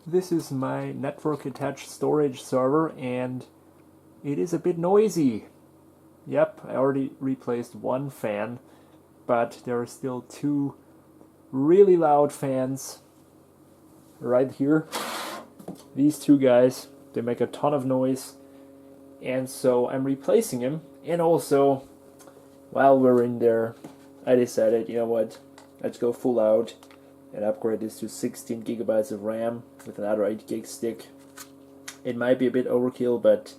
This is my network attached storage server and it is a bit noisy. Yep, I already replaced one fan, but there are still two really loud fans right here. These two guys, they make a ton of noise, and so I'm replacing them. And also, while we're in there, I decided, you know what, let's go full out and upgrade this to 16 gigabytes of RAM with another 8 gig stick. It might be a bit overkill, but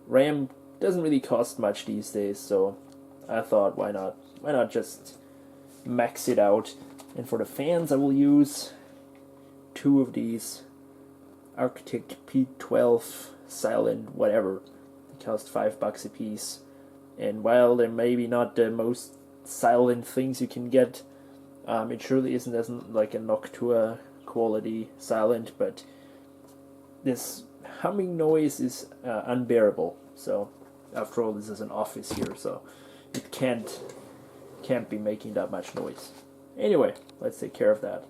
RAM doesn't really cost much these days, so I thought, why not? Why not just max it out? And for the fans, I will use two of these Arctic P12 silent whatever. They cost $5 a piece. And while they're maybe not the most silent things you can get, it surely isn't like a Noctua quality silent, but this humming noise is unbearable. So after all, this is an office here, so it can't be making that much noise. Anyway, let's take care of that.